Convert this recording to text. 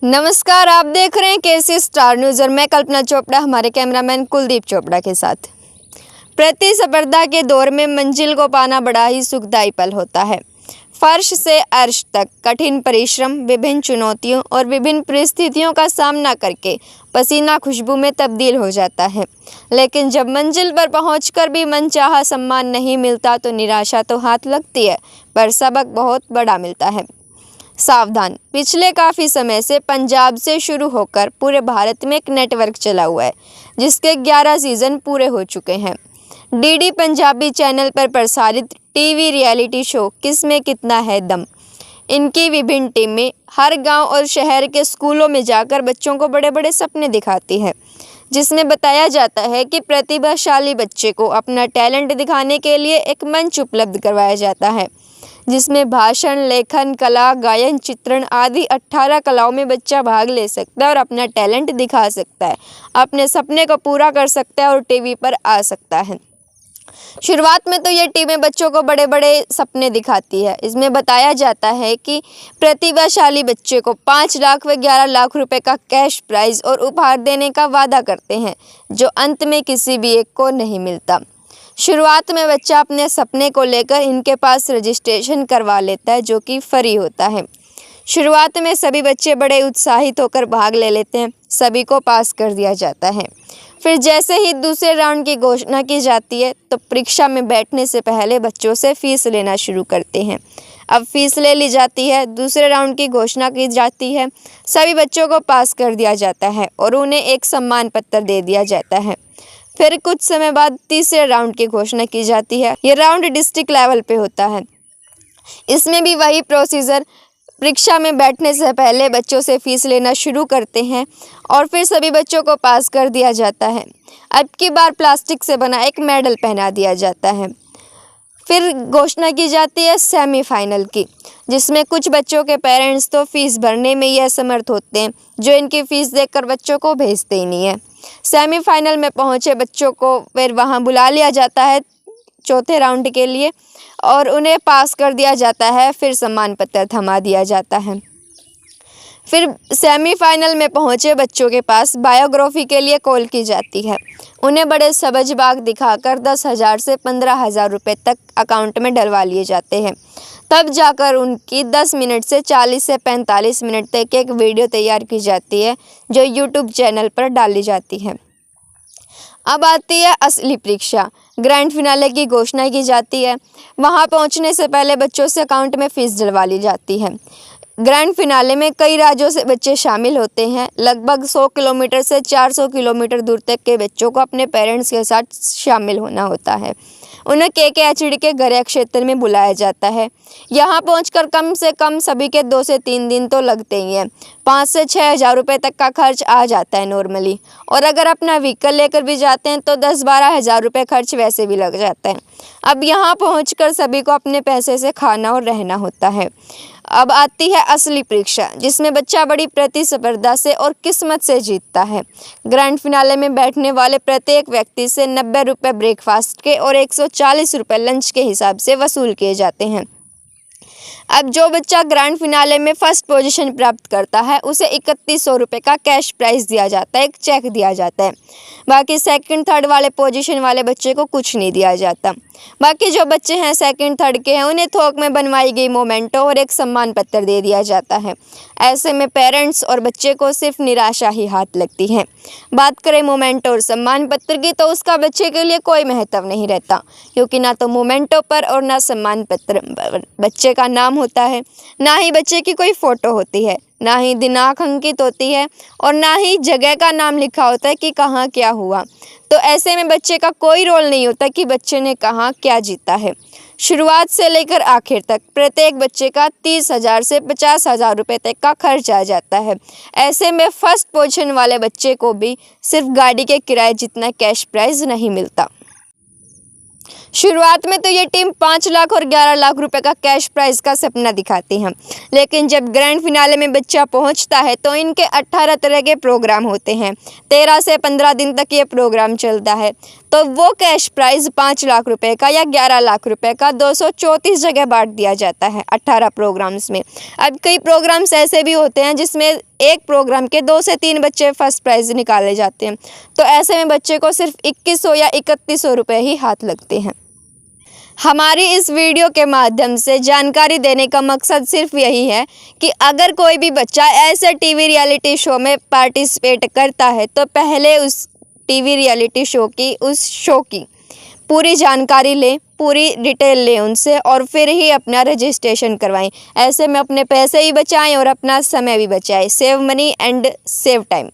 नमस्कार, आप देख रहे हैं केसी स्टार न्यूज़ और मैं कल्पना चोपड़ा हमारे कैमरामैन कुलदीप चोपड़ा के साथ। प्रतिस्पर्धा के दौर में मंजिल को पाना बड़ा ही सुखदायी पल होता है। फर्श से अर्श तक कठिन परिश्रम, विभिन्न चुनौतियों और विभिन्न परिस्थितियों का सामना करके पसीना खुशबू में तब्दील हो जाता है। लेकिन जब मंजिल पर पहुंचकर भी मनचाहा सम्मान नहीं मिलता तो निराशा तो हाथ लगती है, पर सबक बहुत बड़ा मिलता है। सावधान, पिछले काफ़ी समय से पंजाब से शुरू होकर पूरे भारत में एक नेटवर्क चला हुआ है, जिसके 11 सीज़न पूरे हो चुके हैं। डीडी पंजाबी चैनल पर प्रसारित टीवी रियलिटी शो किसमें कितना है दम। इनकी विभिन्न टीमें हर गांव और शहर के स्कूलों में जाकर बच्चों को बड़े बड़े सपने दिखाती है, जिसमें बताया जाता है कि प्रतिभाशाली बच्चे को अपना टैलेंट दिखाने के लिए एक मंच उपलब्ध करवाया जाता है, जिसमें भाषण, लेखन, कला, गायन, चित्रण आदि 18 कलाओं में बच्चा भाग ले सकता है और अपना टैलेंट दिखा सकता है, अपने सपने को पूरा कर सकता है और टीवी पर आ सकता है। शुरुआत में तो ये टीमें बच्चों को बड़े बड़े सपने दिखाती है। इसमें बताया जाता है कि प्रतिभाशाली बच्चे को 5 लाख व 11 लाख रुपए का कैश प्राइज और उपहार देने का वादा करते हैं, जो अंत में किसी भी एक को नहीं मिलता। शुरुआत में बच्चा अपने सपने को लेकर इनके पास रजिस्ट्रेशन करवा लेता है, जो कि फ्री होता है। शुरुआत में सभी बच्चे बड़े उत्साहित होकर भाग ले लेते हैं, सभी को पास कर दिया जाता है। फिर जैसे ही दूसरे राउंड की घोषणा की जाती है तो परीक्षा में बैठने से पहले बच्चों से फीस लेना शुरू करते हैं। अब फीस ले ली जाती है, दूसरे राउंड की घोषणा की जाती है, सभी बच्चों को पास कर दिया जाता है और उन्हें एक सम्मान पत्र दे दिया जाता है। फिर कुछ समय बाद तीसरे राउंड की घोषणा की जाती है। ये राउंड डिस्ट्रिक्ट लेवल पे होता है। इसमें भी वही प्रोसीजर, परीक्षा में बैठने से पहले बच्चों से फीस लेना शुरू करते हैं और फिर सभी बच्चों को पास कर दिया जाता है। अब की बार प्लास्टिक से बना एक मेडल पहना दिया जाता है। फिर घोषणा की जाती है सेमीफाइनल की, जिसमें कुछ बच्चों के पेरेंट्स तो फीस भरने में ही असमर्थ होते हैं, जो इनकी फ़ीस देखकर बच्चों को भेजते ही नहीं है। सेमीफाइनल में पहुंचे बच्चों को फिर वहां बुला लिया जाता है चौथे राउंड के लिए और उन्हें पास कर दिया जाता है। फिर सम्मान पत्र थमा दिया जाता है। फिर सेमीफाइनल में पहुंचे बच्चों के पास बायोग्राफी के लिए कॉल की जाती है। उन्हें बड़े सबजबाग दिखाकर 10,000 से 15,000 रुपये तक अकाउंट में डलवा लिए जाते हैं। तब जाकर उनकी 10 मिनट से 40 से 45 मिनट तक एक वीडियो तैयार की जाती है, जो यूट्यूब चैनल पर डाली जाती है। अब आती है असली परीक्षा। ग्रैंड फिनाले की घोषणा की जाती है। वहां पहुंचने से पहले बच्चों से अकाउंट में फ़ीस डलवा ली जाती है। ग्रैंड फिनाले में कई राज्यों से बच्चे शामिल होते हैं। लगभग 100 किलोमीटर से 400 किलोमीटर दूर तक के बच्चों को अपने पेरेंट्स के साथ शामिल होना होता है। उन्हें KKHD के गया क्षेत्र में बुलाया जाता है। यहाँ पहुंचकर कम से कम सभी के 2 से 3 दिन तो लगते ही हैं। 5 से 6 हज़ार रुपये तक का खर्च आ जाता है नॉर्मली, और अगर अपना व्हीकल लेकर भी जाते हैं तो 10-12 हज़ार रुपये खर्च वैसे भी लग जाता है। अब यहाँ पहुंचकर सभी को अपने पैसे से खाना और रहना होता है। अब आती है असली परीक्षा, जिसमें बच्चा बड़ी प्रतिस्पर्धा से और किस्मत से जीतता है। ग्रैंड फिनाले में बैठने वाले प्रत्येक व्यक्ति से 90 रुपये ब्रेकफास्ट के और 140 रुपये लंच के हिसाब से वसूल किए जाते हैं। अब जो बच्चा ग्रैंड फिनाले में फर्स्ट पोजीशन प्राप्त करता है उसे 3100 रुपये का कैश प्राइज दिया जाता है, एक चेक दिया जाता है। बाकी सेकंड थर्ड वाले पोजीशन वाले बच्चे को कुछ नहीं दिया जाता। बाकी जो बच्चे हैं सेकंड थर्ड के हैं, उन्हें थोक में बनवाई गई मोमेंटो और एक सम्मान पत्र दे दिया जाता है। ऐसे में पेरेंट्स और बच्चे को सिर्फ निराशा ही हाथ लगती है। बात करें मोमेंटो और सम्मान पत्र की, तो उसका बच्चे के लिए कोई महत्व नहीं रहता, क्योंकि ना तो मोमेंटो पर और ना सम्मान पत्र पर बच्चे का नाम होता है, ना ही बच्चे की कोई फ़ोटो होती है, ना ही दिनांक अंकित होती है और ना ही जगह का नाम लिखा होता है कि कहाँ क्या हुआ। तो ऐसे में बच्चे का कोई रोल नहीं होता कि बच्चे ने कहाँ क्या जीता है। शुरुआत से लेकर आखिर तक प्रत्येक बच्चे का 30,000 से 50,000 रुपये तक का खर्च आ जाता है। ऐसे में फर्स्ट पोजीशन वाले बच्चे को भी सिर्फ गाड़ी के किराए जितना कैश प्राइज नहीं मिलता। शुरुआत में तो ये टीम 5 लाख और 11 लाख रुपए का कैश प्राइज का सपना दिखाती है, लेकिन जब ग्रैंड फिनाले में बच्चा पहुंचता है तो इनके 18 तरह के प्रोग्राम होते हैं। 13 से 15 दिन तक ये प्रोग्राम चलता है। तो वो कैश प्राइज़ 5 लाख रुपए का या 11 लाख रुपए का 234 जगह बांट दिया जाता है 18 प्रोग्राम्स में। अब कई प्रोग्राम्स ऐसे भी होते हैं जिसमें एक प्रोग्राम के 2 से 3 बच्चे फर्स्ट प्राइज़ निकाले जाते हैं, तो ऐसे में बच्चे को सिर्फ 2100 या 3100 रुपये ही हाथ लगते हैं। हमारी इस वीडियो के माध्यम से जानकारी देने का मकसद सिर्फ यही है कि अगर कोई भी बच्चा ऐसे टीवी रियलिटी शो में पार्टिसिपेट करता है तो पहले उस टीवी रियलिटी शो की पूरी जानकारी लें, पूरी डिटेल लें उनसे और फिर ही अपना रजिस्ट्रेशन करवाएं। ऐसे में अपने पैसे भी बचाएं और अपना समय भी बचाएं। Save money and save time.